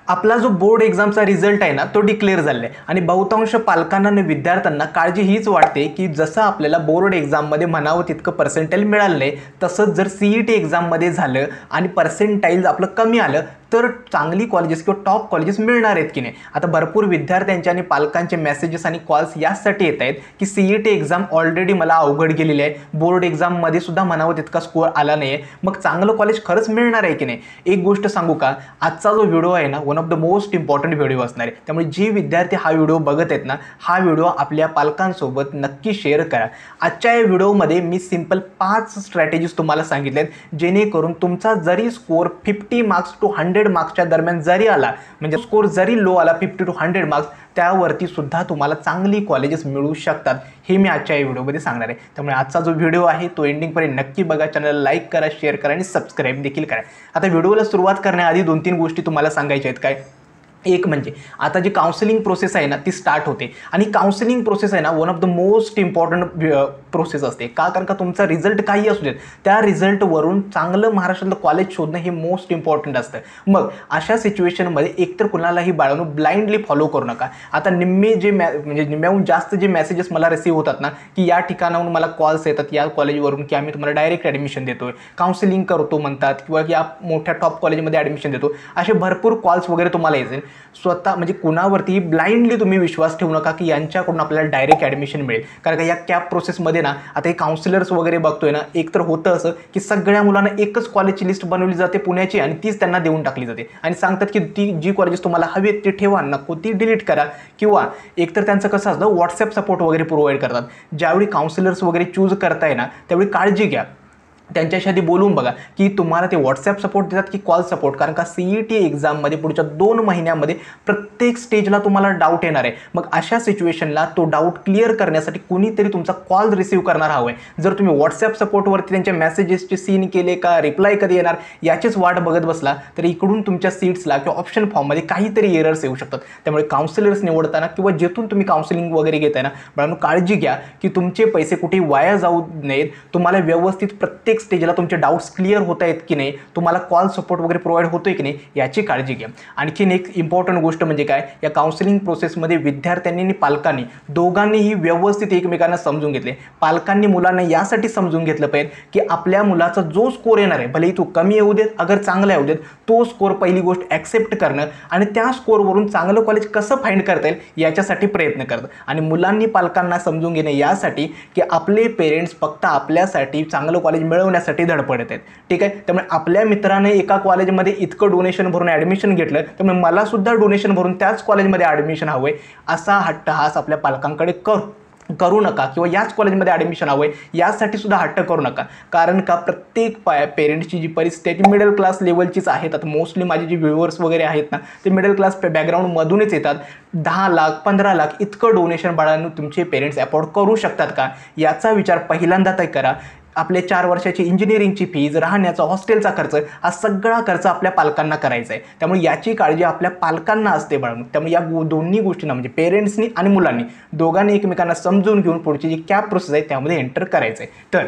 आपला जो board एक्झामचा result आहे ना तो डिक्लेअर झाला आहे आणि बहुतांश पालकांना आणि विद्यार्थ्यांना काळजी हीच वाटते की जसं आपल्याला बोर्ड एक्झाममध्ये म्हणावं तितकं पर्सेंटाईल मिळालं नाही, तसंच जर CET एक्झाममध्ये झालं आणि पर्सेंटाईल आपलं कमी आलं तर चांगली कॉलेजेस किंवा टॉप कॉलेजेस मिळणार आहेत की नाही. आता भरपूर विद्यार्थ्यांचे आणि पालकांचे मेसेजेस आणि कॉल्स यासाठी येत आहेत की CET एक्झाम ऑलरेडी मला अवघड गेलेली आहे, बोर्ड एक्झाममध्ये सुद्धा म्हणावं तितका स्कोअर आला नाही आहे, मग चांगलं कॉलेज खरंच मिळणार आहे की नाही. एक गोष्ट सांगू का, आजचा जो व्हिडिओ आहे ना one of the most important video असणार आहे. त्यामुळे जे विद्यार्थी हा व्हिडिओ बघत आहेत ना, हा व्हिडिओ आपल्या पालकांसोबत नक्की शेअर करा. आजच्या या व्हिडिओमध्ये मी सिंपल 5 स्ट्रॅटेजीज तुम्हाला सांगितल्यात जेणेकरून तुमचा जरी स्कोअर 50 मार्क्स टू 100 मार्क्सच्या दरम्यान जरी आला, म्हणजे स्कोअर जरी लो आला 50 टू 100 मार्क्स, त्यावरती सुद्धा तुम्हाला चांगली कॉलेजेस मिळू शकतात, हे मी आजच्या या व्हिडिओमध्ये सांगणार आहे. त्यामुळे आजचा जो व्हिडिओ आहे तो एंडिंगपर्यंत नक्की बघा, चॅनलला लाईक करा, शेअर करा आणि सबस्क्राईब देखील करा. आता व्हिडिओला सुरुवात करण्याआधी 2-3 गोष्टी तुम्हाला सांगायच्या आहेत. काय? एक म्हणजे आता जी काउन्सिलिंग प्रोसेस आहे ना ती स्टार्ट होते आणि काउन्सिलिंग प्रोसेस आहे ना one of the most important process असते. का? कारण का तुमचा रिझल्ट काही असू देत, त्या रिझल्टवरून चांगलं महाराष्ट्रातलं कॉलेज शोधणं हे मोस्ट इम्पॉर्टंट असतं. मग अशा सिच्युएशनमध्ये एकतर कुणालाही बाळांनो ब्लाइंडली फॉलो करू नका. आता निम्मे जे म्हणजे निम्म्याहून जास्त जे मेसेजेस मला रिसीव्ह होतात ना की या ठिकाणाहून मला कॉल्स येतात या कॉलेजवरून की आम्ही तुम्हाला डायरेक्ट ॲडमिशन देतोय, काउन्सिलिंग करतो म्हणतात, किंवा या मोठ्या टॉप कॉलेजमध्ये ॲडमिशन देतो, असे भरपूर कॉल्स वगैरे तुम्हाला येतील. स्वतः म्हणजे कुणावरती ब्लाइंडली तुम्ही विश्वास ठेवू नका की यांच्याकडून आपल्याला डायरेक्ट ॲडमिशन मिळेल. कारण का या कॅप प्रोसेसमध्ये ना आता हे काउन्सिलर्स वगैरे बघतोय ना, एक तर होतं असं की सगळ्या मुलांना एकच कॉलेजची लिस्ट बनवली जाते पुण्याची आणि तीच त्यांना देऊन टाकली जाते आणि सांगतात की ती जी कॉलेजेस तुम्हाला हवी ती ठेवा, नको ती डिलीट करा. किंवा एकतर त्यांचं कसं असतं व्हॉट्सॲप सपोर्ट वगैरे प्रोव्हाइड करतात. ज्यावेळी काउन्सिलर्स वगैरे चूज करताय ना त्यावेळी काळजी घ्या, त्यांच्याशी आधी बोलून बघा की तुम्हाला ते व्हॉट्सॲप सपोर्ट देतात की कॉल सपोर्ट. कारण का CET एक्झाममध्ये पुढच्या 2 महिन्यामध्ये प्रत्येक स्टेजला तुम्हाला डाऊट येणार आहे. मग अशा सिच्युएशनला तो डाऊट क्लिअर करण्यासाठी कुणीतरी तुमचा कॉल रिसीव्ह करणार हवं आहे. जर तुम्ही व्हॉट्सॲप सपोर्टवरती त्यांच्या मेसेजेसचे सीन केले का, रिप्लाय कधी येणार याचीच वाट बघत बसला तर इकडून तुमच्या सीट्सला किंवा ऑप्शन फॉर्ममध्ये काहीतरी एरर्स येऊ शकतात. त्यामुळे काउन्सिलर्स निवडताना किंवा जेथून तुम्ही काउन्सिलिंग वगैरे घेताय ना बाळांनो काळजी घ्या की तुमचे पैसे कुठे वाया जाऊ नयेत. तुम्हाला व्यवस्थित प्रत्येक स्टेजला तुमचे डाऊट्स क्लिअर होत आहेत की नाही, तुम्हाला कॉल सपोर्ट वगैरे प्रोव्हाइड होतोय की नाही याची काळजी घ्या. आणखीन एक इम्पॉर्टंट गोष्ट म्हणजे काय, या काउन्सिलिंग प्रोसेसमध्ये विद्यार्थ्यांनी आणि पालकांनी दोघांनीही व्यवस्थित एकमेकांना समजून घेतले. पालकांनी मुलांना यासाठी समजून घेतलं पाहिजे की आपल्या मुलाचा जो स्कोर येणार आहे भलेही तो कमी येऊ देत अगर चांगला येऊ देत, तो स्कोर पहिली गोष्ट ॲक्सेप्ट करणं आणि त्या स्कोरवरून चांगलं कॉलेज कसं फाइंड करता येईल याच्यासाठी प्रयत्न करतात. आणि मुलांनी पालकांना समजून घेणे यासाठी की आपले पेरेंट्स फक्त आपल्यासाठी चांगलं कॉलेज मिळवण्यासाठी धडपडत आहेत. ठीक आहे, त्यामुळे आपल्या मित्राने एका कॉलेजमध्ये इतकं डोनेशन भरून ॲडमिशन घेतलं त्यामुळे मला सुद्धा डोनेशन भरून त्याच कॉलेजमध्ये ॲडमिशन हवंय असा हट्टहास आपल्या पालकांकडे करू नका. किंवा याच कॉलेजमध्ये ॲडमिशन हवंय यासाठी सुद्धा हट्ट करू नका. कारण का प्रत्येक पेरेंट्सची जी परिस्थिती आहे ती मिडल क्लास लेवलचीच आहेत. आता मोस्टली माझे जे व्ह्युअर्स वगैरे आहेत ना ते मिडल क्लास बॅकग्राऊंडमधूनच येतात. 10 लाख 15 लाख इतकं डोनेशन बाळांनो तुमचे पेरेंट्स अफोर्ड करू शकतात का याचा विचार पहिल्यांदा तर करा. आपले 4 वर्षाची इंजिनिअरिंगची फीज, राहण्याचा, हॉस्टेलचा खर्च, हा सगळा खर्च आपल्या पालकांना करायचा आहे. त्यामुळे याची काळजी आपल्या पालकांना असते बाळांनो. त्यामुळे या दोन्ही गोष्टींना म्हणजे पेरेंट्सनी आणि मुलांनी दोघांनी एकमेकांना समजून घेऊन पुढची जी कॅप प्रोसेस आहे त्यामध्ये एंटर करायचं आहे. तर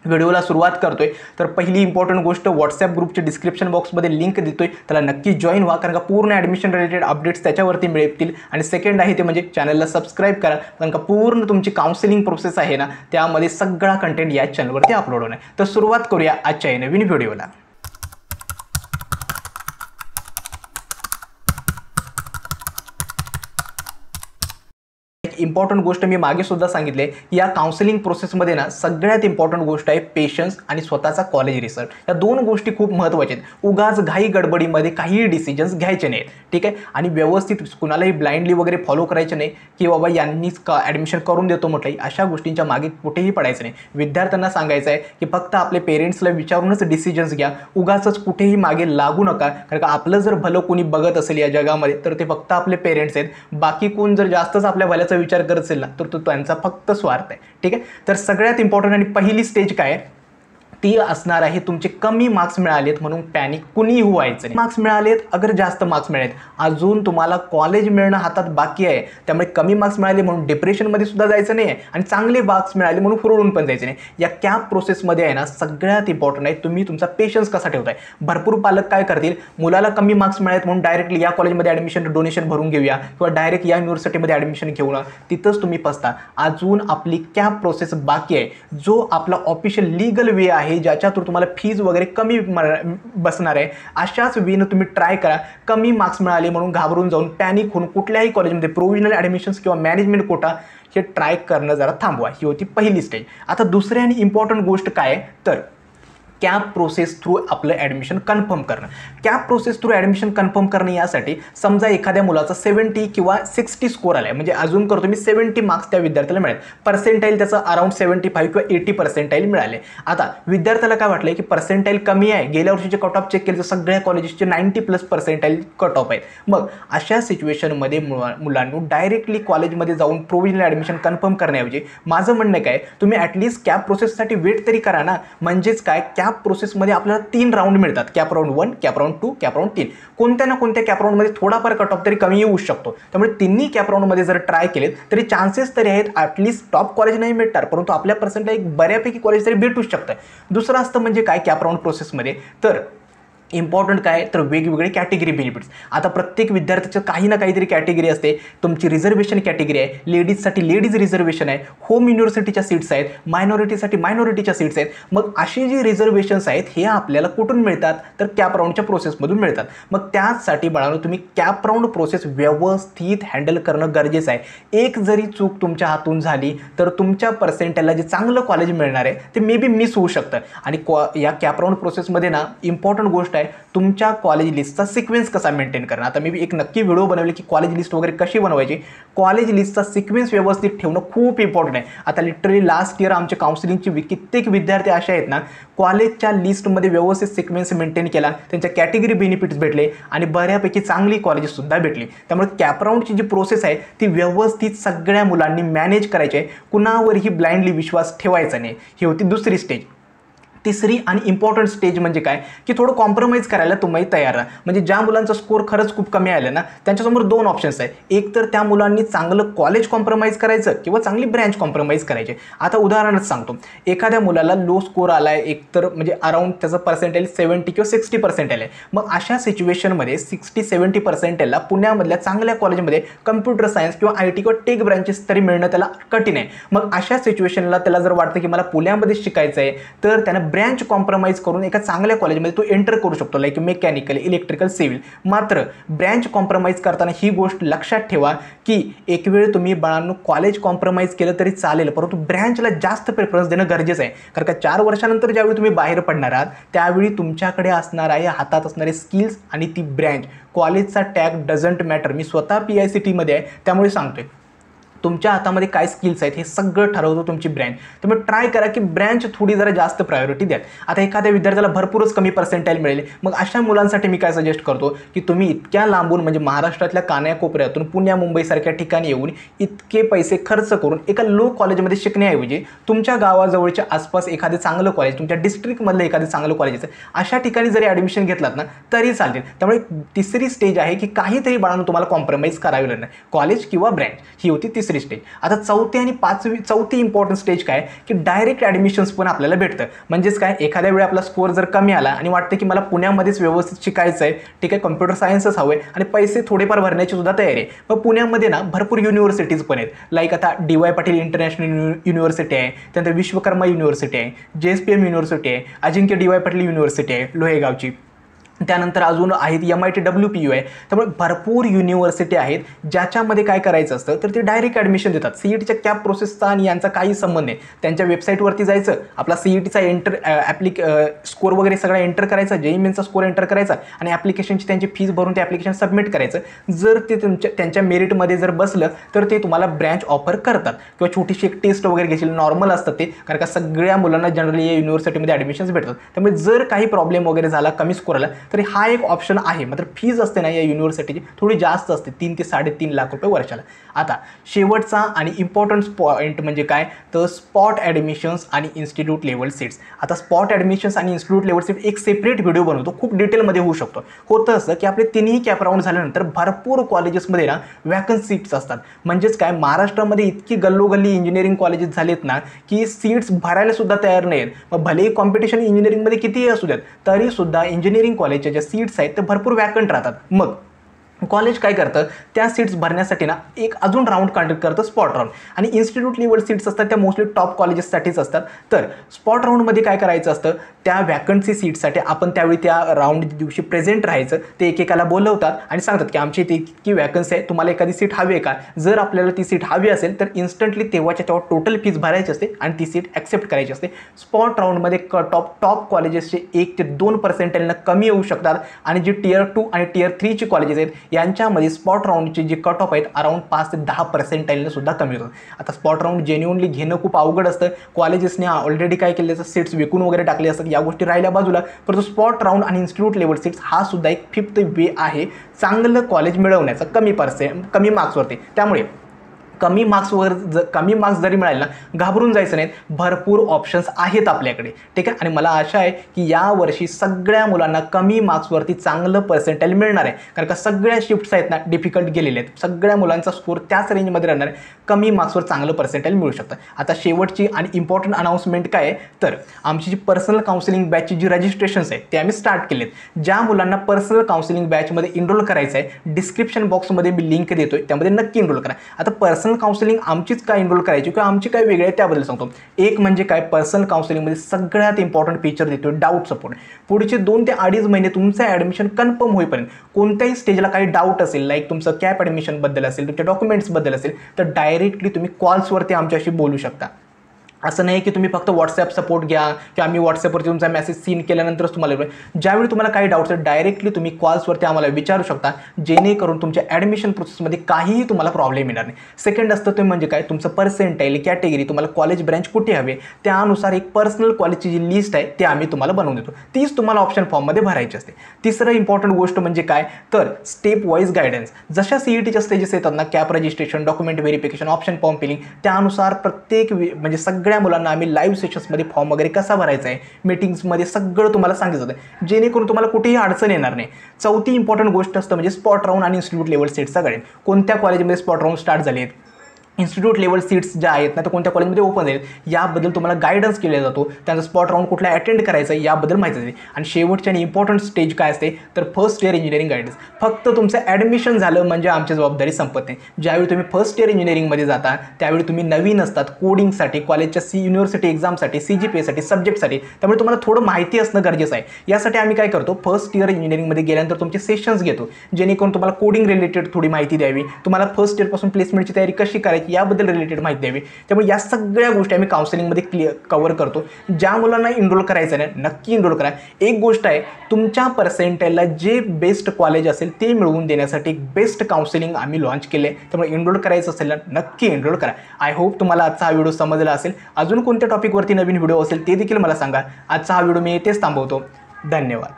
व्हिडिओला सुरुवात करतोय तर पहिली इम्पॉर्टंट गोष्ट व्हॉट्सॲप ग्रुपचे डिस्क्रिप्शन बॉक्समध्ये लिंक देतोय, त्याला नक्की जॉईन व्हा कारण का पूर्ण ॲडमिशन रिलेटेड अपडेट्स त्याच्यावरती मिळतील. आणि सेकंड आहे ते म्हणजे चॅनलला सबस्क्राईब करा कारण का पूर्ण तुमची काउन्सिलिंग प्रोसेस आहे ना त्यामध्ये सगळा कंटेंट या चॅनलवरती अपलोड होणार आहे. तर सुरुवात करूया आजच्या नवीन व्हिडिओला. इम्पॉर्टंट गोष्ट मी मागे सुद्धा सांगितले या काउन्सिलिंग प्रोसेसमध्ये ना सगळ्यात इम्पॉर्टंट गोष्ट आहे पेशन्स आणि स्वतःचा कॉलेज रिसर्च. या 2 गोष्टी खूप महत्त्वाच्या आहेत. उगाच घाई गडबडीमध्ये काहीही डिसिजन्स घ्यायचे नाहीत. ठीक आहे, आणि व्यवस्थित कुणालाही ब्लाइंडली वगैरे फॉलो करायचे नाही की बाबा यांनीच ॲडमिशन करून देतो म्हटलं, अशा गोष्टींच्या मागे कुठेही पडायचं नाही. विद्यार्थ्यांना सांगायचं आहे की फक्त आपले पेरेंट्सला विचारूनच डिसिजन्स घ्या, उगाचच कुठेही मागे लागू नका. कारण का आपलं जर भलं कोणी बघत असेल या जगामध्ये तर ते फक्त आपले पेरेंट्स आहेत. बाकी कोण जर जास्तच आपल्या भल्याचा विचार करत असेल ना तर तो त्यांचा फक्त स्वार्थ आहे. ठीक आहे, तर सगळ्यात इम्पॉर्टंट आणि पहिली स्टेज काय आहे ती असणार आहे तुमचे कमी मार्क्स मिळालेत म्हणून पॅनिक कुणीही व्हायचं नाही. मार्क्स मिळालेत, अगर जास्त मार्क्स मिळालेत, अजून तुम्हाला कॉलेज मिळणं हातात बाकी आहे, त्यामुळे कमी मार्क्स मिळाले म्हणून डिप्रेशनमध्ये सुद्धा जायचं नाही आणि चांगले मार्क्स मिळाले म्हणून हुरळून पण जायचं नाही. या कॅप प्रोसेसमध्ये आहे ना सगळ्यात इम्पॉर्टंट आहे तुम्ही तुमचा पेशन्स कसा ठेवताय. भरपूर पालक काय करतील, मुलाला कमी मार्क्स मिळालेत म्हणून डायरेक्टली या कॉलेजमध्ये ॲडमिशन डोनेशन भरून घेऊया किंवा डायरेक्ट या युनिव्हर्सिटीमध्ये ॲडमिशन घेऊन तिथंच तुम्ही फसता. अजून आपली कॅप प्रोसेस बाकी आहे, जो आपला ऑफिशियल लीगल वे आहे ज्याच्या थ्रू तुम्हाला फीज वगैरे कमी बसणार आहे. अशाच वेनं तुम्ही ट्राय करा. कमी मार्क्स मिळाले म्हणून घाबरून जाऊन पॅनिक होऊन कुठल्याही कॉलेजमध्ये प्रोव्हिजनल ॲडमिशन्स किंवा मॅनेजमेंट कोटा हे ट्राय करणं जरा थांबवा. ही होती पहिली स्टेज. आता दुसरी आणि इम्पॉर्टंट गोष्ट काय तर कॅप प्रोसेस थ्रू आपलं ॲडमिशन कन्फर्म करणं. Cap process through admission confirm करणं यासाठी समजा एखाद्या मुलाचा 70 किंवा 60 स्कोर आला आहे, म्हणजे अजून करतो मी 70 मार्क्स त्या विद्यार्थ्याला मिळेल, पर्सेंटाईल त्याचं अराउंड 75 किंवा 80 पर्सेंटाईल मिळाले. आता विद्यार्थ्याला काय वाटलं की पर्सेंटाईल कमी आहे, गेल्या वर्षीचे कट ऑफ चेक केले तर सगळ्या कॉलेजेसचे 90+ पर्सेंटाईल कट ऑफ आहेत. मग अशा सिच्युएशनमध्ये मुलांना डायरेक्टली कॉलेजमध्ये जाऊन प्रोव्हिजनल ॲडमिशन कन्फर्म करण्याऐवजी माझं म्हणणं काय, तुम्ही ॲटलिस्ट कॅप प्रोसेससाठी वेट तरी करा ना. म्हणजेच काय, कॅप प्रोसेसमध्ये आपल्याला 3 राऊंड मिळतात, cap round 1, cap round 2, cap round 3. कोणत्या ना कोणत्या कॅप राऊंडमध्ये थोडाफार कट ऑफ तरी कमी येऊ शकतो. त्यामुळे तिन्ही कॅप राऊंडमध्ये जर ट्राय केलेत तरी चान्सेस तरी आहेत ॲटलिस्ट टॉप कॉलेज नाही भेटणार परंतु आपल्या पर्सेंटला एक बऱ्यापैकी कॉलेज तरी भेटू शकतं. दुसरं असतं म्हणजे काय कॅप राऊंड प्रोसेसमध्ये तर इम्पॉर्टंट काय तर वेगवेगळे कॅटेगरी बेनिफिट्स. आता प्रत्येक विद्यार्थ्याचं काही ना काहीतरी कॅटेगरी असते. तुमची रिझर्वेशन कॅटेगरी आहे, लेडीजसाठी लेडीज रिझर्वेशन आहे, होम युनिव्हर्सिटीच्या सीट्स आहेत, मायनॉरिटीसाठी मायनॉरिटीच्या सीट्स आहेत. मग अशी जी रिझर्वेशन्स आहेत हे आपल्याला कुठून मिळतात तर कॅप राऊंडच्या प्रोसेसमधून मिळतात. मग त्यासाठी बाळांनो तुम्ही कॅप राऊंड प्रोसेस व्यवस्थित हँडल करणं गरजेचं आहे. एक जरी चूक तुमच्या हातून झाली तर तुमच्या पर्सेंटेजला जे चांगलं कॉलेज मिळणार आहे ते मे बी मिस होऊ शकतं. आणि या कॅप राऊंड प्रोसेसमध्ये ना इम्पॉर्टंट गोष्ट आहे तुमच्या कॉलेज लिस्टचा सिक्वेन्स कसा मेंटेन करणं. आता मी एक नक्की व्हिडिओ बनवले की कॉलेज लिस्ट वगैरे कशी बनवायची. कॉलेज लिस्टचा सिक्वेन्स व्यवस्थित ठेवणं खूप इम्पॉर्टंट आहे. आता लिटरली लास्ट इयर आमच्या काउन्सिलिंगचे कित्येक विद्यार्थी असे आहेत ना कॉलेजच्या लिस्टमध्ये व्यवस्थित सिक्वेन्स मेंटेन केला, त्यांच्या कॅटेगरी बेनिफिट्स भेटले आणि बऱ्यापैकी चांगली कॉलेजेससुद्धा भेटली. त्यामुळे कॅप राऊंडची जी प्रोसेस आहे ती व्यवस्थित सगळ्या मुलांनी मॅनेज करायची आहे. कुणावरही ब्लाइंडली विश्वास ठेवायचा नाही. ही होती दुसरी स्टेज. तिसरी आणि इम्पॉर्टंट स्टेज म्हणजे काय की थोडं कॉम्प्रोमाइज करायला तुम्ही तयार राहा. म्हणजे ज्या मुलांचा स्कोर खरंच खूप कमी आला ना त्यांच्यासमोर 2 ऑप्शन्स आहेत. एक तर त्या मुलांनी चांगलं कॉलेज कॉम्प्रोमाइज करायचं किंवा चांगली ब्रँच कॉम्प्रोमाइज करायचे. आता उदाहरणच सांगतो, एखाद्या मुलाला लो स्कोर आला आहे एक तर म्हणजे अराउंड त्याचं पर्सेंटेज 70 किंवा 60 पर्सेंटेज आहे. मग अशा सिच्युएशनमध्ये 60-70 पर्सेंटेजला पुण्यामधल्या चांगल्या कॉलेजमध्ये कम्प्युटर सायन्स किंवा IT किंवा टेक ब्रँचेस तरी मिळणं त्याला कठीण आहे. मग अशा सिच्युएशनला त्याला जर वाटतं की मला पुण्यामध्ये शिकायचं आहे तर त्यानं ब्रँच कॉम्प्रोमाइज करून एका चांगल्या कॉलेजमध्ये तो एंटर करू शकतो, लाईक मेकॅनिकल, इलेक्ट्रिकल, सिव्हिल. मात्र ब्रँच कॉम्प्रोमाइज करताना ही गोष्ट लक्षात ठेवा की एक वेळ तुम्ही बाळांनो कॉलेज कॉम्प्रोमाइज केलं तरी चालेल परंतु ब्रँचला जास्त प्रेफरन्स देणं गरजेचं आहे. कारण का 4 वर्षानंतर ज्यावेळी तुम्ही बाहेर पडणार आहात त्यावेळी तुमच्याकडे असणार आहे हातात असणारे स्किल्स आणि ती ब्रँच. कॉलेजचा टॅग डझंट मॅटर. मी स्वतः PICTमध्ये आहे त्यामुळे सांगतोय तुमच्या हातामध्ये काय स्किल्स आहेत हे सगळं ठरवतो तुमची ब्रँच. त्यामुळे ट्राय करा की ब्रँच थोडी जरा जास्त प्रायोरिटी द्या. आता एखाद्या विद्यार्थ्याला भरपूरच कमी पर्सेंटाईल मिळेल, मग अशा मुलांसाठी मी काय सजेस्ट करतो की तुम्ही इतक्या लांबून म्हणजे महाराष्ट्रातल्या कानाकोपऱ्यातून पुण्या मुंबईसारख्या ठिकाणी येऊन इतके पैसे खर्च करून एका लो कॉलेजमध्ये शिकण्याऐवजी तुमच्या गावाजवळच्या आसपास एखादे चांगलं कॉलेज, तुमच्या डिस्ट्रिक्टमधलं एखादं चांगलं कॉलेज असेल अशा ठिकाणी जरी ॲडमिशन घेतलात ना तरी चालतील. त्यामुळे तिसरी स्टेज आहे की काहीतरी बाळांनो तुम्हाला कॉम्प्रोमाइज करावी लागणार, कॉलेज किंवा ब्रँच. ही होती तिसरी स्टेज. आता चौथी आणि चौथी इम्पॉर्टंट स्टेज काय की डायरेक्ट ॲडमिशन्स पण आपल्याला भेटतं. म्हणजेच काय, एखाद्या वेळी आपला स्कोअर जर कमी आला आणि वाटतं की मला पुण्यामध्येच व्यवस्थित शिकायचं आहे, ठीक आहे, कम्प्युटर सायन्सच हवं आहे आणि पैसे थोडेफार भरण्याची सुद्धा तयारी आहे. मग पुण्यामध्ये ना भरपूर युनिव्हर्सिटीज पण आहेत, लाईक आता DY पाटील इंटरनॅशनल युनिव्हर्सिटी आहे, त्यानंतर विश्वकर्मा युनिव्हर्सिटी आहे, JSPM युनिव्हर्सिटी आहे, अजिंक्य DY पाटील युनिव्हर्सिटी आहे लोहेगावची, त्यानंतर अजून आहेत MIT WPU आहे. त्यामुळे भरपूर युनिव्हर्सिटी आहेत ज्याच्यामध्ये काय करायचं असतं तर ते डायरेक्ट ॲडमिशन देतात. CETच्या कॅप प्रोसेसचा आणि यांचा काही संबंध नाही. त्यांच्या वेबसाईटवरती जायचं, आपला CETचा स्कोर वगैरे सगळा एंटर करायचा, JEE मेन्सचा स्कोर एंटर करायचा आणि ॲप्लिकेशनची त्यांची फीस भरून ते ॲप्लिकेशन सबमिट करायचं. जर ते त्यांच्या मेरिटमध्ये जर बसलं तर ते तुम्हाला ब्रँच ऑफर करतात किंवा छोटीशी एक टेस्ट वगैरे घेशील, नॉर्मल असतात ते, कारण का सगळ्या मुलांना जनरली या युनिव्हर्सिटीमध्ये ॲडमिशन्स भेटतात. त्यामुळे जर काही प्रॉब्लेम वगैरे झाला, कमी स्कोर आला तर हा एक ऑप्शन आहे. मात्र फीज असते ना या युनिव्हर्सिटीची थोडी जास्त असते, 3 ते 3.5 लाख रुपये वर्षाला. आता शेवटचा आणि इम्पॉर्टंट पॉईंट म्हणजे काय, तर स्पॉट ॲडमिशन्स आणि इन्स्टिट्यूट लेवल सीट्स. आता स्पॉट ॲडमिशन्स आणि इन्स्टिट्यूट लेवल सीट एक सेपरेट व्हिडिओ बनवतो, खूप डिटेलमध्ये होऊ शकतो. होतं असं की आपले तिन्ही कॅप राऊंड झाल्यानंतर भरपूर कॉलेजेसमध्ये ना वॅकन्सी सीट्स असतात. म्हणजेच काय, महाराष्ट्रामध्ये इतकी गल्लोगल्ली इंजिनिअरिंग कॉलेजेस झालेत ना की सीट्स भरायला सुद्धा तयार नाहीत. मग भलेही कॉम्पिटिशन इंजिनिअरिंगमध्ये कितीही असू द्यात, तरीसुद्धा इंजिनिअरिंग कॉलेजच्या ज्या सीट्स आहेत ते भरपूर वॅकंट राहतात. मग कॉलेज काय करतं, त्या सीट्स भरण्यासाठी ना एक अजून राऊंड कंडक्ट करतं, स्पॉट राऊंड. आणि इन्स्टिट्यूट लेवल सीट्स असतात त्या मोस्टली टॉप कॉलेजेससाठीच असतात. तर स्पॉट राऊंडमध्ये काय करायचं असतं, त्या वॅकन्सी सीटसाठी आपण त्यावेळी त्या राऊंड दिवशी प्रेझेंट राहायचं. ते एकेकाला बोलवतात आणि सांगतात की आमची इथे इतकी वॅकन्सी आहे, तुम्हाला एखादी सीट हवी आहे का. जर आपल्याला ती सीट हवी असेल तर इन्स्टंटली तेव्हाच्या तेव्हा टोटल फीज भरायची असते आणि ती सीट ॲक्सेप्ट करायची असते. स्पॉट राऊंडमध्ये टॉप कॉलेजेसचे 1 ते 2% कमी येऊ शकतात आणि जी टियर 2 आणि टियर 3ची कॉलेजेस आहेत यांच्यामध्ये स्पॉट राऊंडचे जे कट ऑफ आहेत अराउंड 5 ते 10% सुद्धा कमी होतं. आता स्पॉट राऊंड जेन्युअनली घेणं खूप अवघड असतं. कॉलेजेसने ऑलरेडी काय केलं असतं, सीट्स विकून वगैरे टाकले असतात, या गोष्टी राहिल्या बाजूला. परंतु स्पॉट राऊंड आणि इन्स्टिट्यूट लेवल सीट्स हा सुद्धा एक 5th वे आहे चांगलं कॉलेज मिळवण्याचा, कमी मार्क्सवरती. त्यामुळे कमी मार्क्स जरी मिळाले ना, घाबरून जायचं नाही, भरपूर ऑप्शन्स आहेत आपल्याकडे, ठीक आहे. आणि मला आशा आहे की यावर्षी सगळ्या मुलांना कमी मार्क्सवरती चांगलं पर्सेंटाईल मिळणार आहे, कारण का सगळ्या शिफ्ट्स आहेत ना डिफिकल्ट गेलेले आहेत. सगळ्या मुलांचा स्कोर त्याच रेंजमध्ये राहणार आहे, कमी मार्क्सवर चांगलं पर्सेंटाईल मिळू शकतं. आता शेवटची आणि इम्पॉर्टंट अनाउन्समेंट काय आहे, तर आमची जी पर्सनल काउन्सिलिंग बॅचची जी रजिस्ट्रेशन्स आहेत ते आम्ही स्टार्ट केलेत. ज्या मुलांना पर्सनल काउन्सिलिंग बॅचमध्ये इनरोल करायचं आहे, डिस्क्रिप्शन बॉक्समध्ये मी लिंक देतोय, त्यामध्ये नक्की इनरोल करा. आता पर्सनल काउन्सिलिंग आमचीच काय इनरोल करायची किंवा आमची काय वेगळे आहे त्याबद्दल सांगतो. एक म्हणजे काय, पर्सनल काउन्सिलिंगमध्ये सगळ्यात इम्पॉर्टंट फीचर देतोय डाऊट सपोर्ट. पुढचे 2 ते 2.5 महिने तुमचं ॲडमिशन कन्फर्म होईपर्यंत कोणत्याही स्टेजला काही डाऊट असेल, लाईक तुमचं कॅप ॲडमिशनबद्दल असेल, तुमच्या डॉक्युमेंट्सबद्दल असेल, तर डायरेक्टली तुम्ही कॉल्सवरती आमच्याशी बोलू शकता. असं नाही की तुम्ही फक्त व्हॉट्सॲप सपोर्ट घ्या किंवा आम्ही व्हॉट्सॲपवरती तुमचा मेसेज सीन केल्यानंतरच तुम्हाला ज्यावेळी तुम्हाला काही डाऊट्स आहेत डायरेक्टली तुम्ही कॉल्सवरती आम्हाला विचारू शकता, जेणेकरून तुमच्या ॲडमिशन प्रोसेसमध्ये काहीही तुम्हाला प्रॉब्लेम येणार नाही. सेकंड असतं ते म्हणजे काय, तुमचं पर्सेंटाईल, कॅटेगरी, तुम्हाला कॉलेज ब्रँच कुठे हवे, त्यानुसार एक पर्सनल कॉलेजची जी लिस्ट आहे ते आम्ही तुम्हाला बनवून देतो, तीच तुम्हाला ऑप्शन फॉर्ममध्ये भरायची असते. तिसरं इम्पॉर्टंट गोष्ट म्हणजे काय, तर स्टेप वाईज गायडन्स. जशा CETच्या स्टेजेस येतात ना, CAP registration, document verification, option form filling, त्यानुसार प्रत्येक म्हणजे सगळ्या मुलांना आम्ही लाईव्ह सेशन्समध्ये फॉर्म वगैरे कसा भरायचा आहे, मीटिंग्समध्ये सगळं तुम्हाला सांगितलं जातं, जेणेकरून तुम्हाला कुठेही अडचण येणार नाही. चौथी इम्पॉर्टंट गोष्ट असतं म्हणजे स्पॉट राऊंड आणि इन्स्टिट्यूट लेवल सीट्स. सगळे कोणत्या कॉलेजमध्ये स्पॉट राऊंड स्टार्ट झाले आहेत, इन्स्टिट्यूट लेवल सीट्स ज्या आहेत ना तर कोणत्या कॉलेजमध्ये ओपन आहेत, याबद्दल तुम्हाला गायडन्स केला जातो. त्यांचा स्पॉट राऊंड कुठला अटेंड करायचा आहे याबद्दल माहिती देते. आणि शेवटची आणि इम्पॉर्टंट स्टेज काय असते, तर फर्स्ट इयर इंजिनिअरिंग गायडन्स. फक्त तुमचं ॲडमिशन झालं म्हणजे आमची जबाबदारी संपत नाही. ज्यावेळी तुम्ही फर्स्ट इयर इंजिनिअरिंगमध्ये जाता त्यावेळी तुम्ही नवीन असतात कोडिंगसाठी, कॉलेजच्या युनिव्हर्सिटी एक्झामसाठी, CGPAसाठी, सब्जेक्टसाठी, त्यामुळे तुम्हाला थोडं माहिती असणं गरजेचं आहे. यासाठी आम्ही काय करतो, फर्स्ट इयर इंजिनिअरिंगमध्ये गेल्यानंतर तुमचे सेशन्स घेतो, जेणेकरून तुम्हाला कोडिंग रिलेटेड थोडी माहिती द्यावी, तुम्हाला फर्स्ट इयरपासून प्लेसमेंटची तयारी कशी करायची याबद्दल रिलेटेड माहिती द्यावी. त्यामुळे या सगळ्या गोष्टी आम्ही काउन्सिलिंगमध्ये कव्हर करतो. ज्या मुलांना इनरोल करायचं नाही नक्की इनरोल करा. एक गोष्ट आहे, तुमच्या पर्सेंटाईलला जे बेस्ट कॉलेज असेल ते मिळवून देण्यासाठी एक बेस्ट काउन्सिलिंग आम्ही लॉन्च केले आहे. त्यामुळे इनरोल करायचं असेल ना नक्की इनरोल करा. आय होप तुम्हाला आजचा हा व्हिडिओ समजला असेल. अजून कोणत्या टॉपिकवरती नवीन व्हिडिओ असेल ते देखील मला सांगा. आजचा हा व्हिडिओ मी इथेच थांबवतो. धन्यवाद.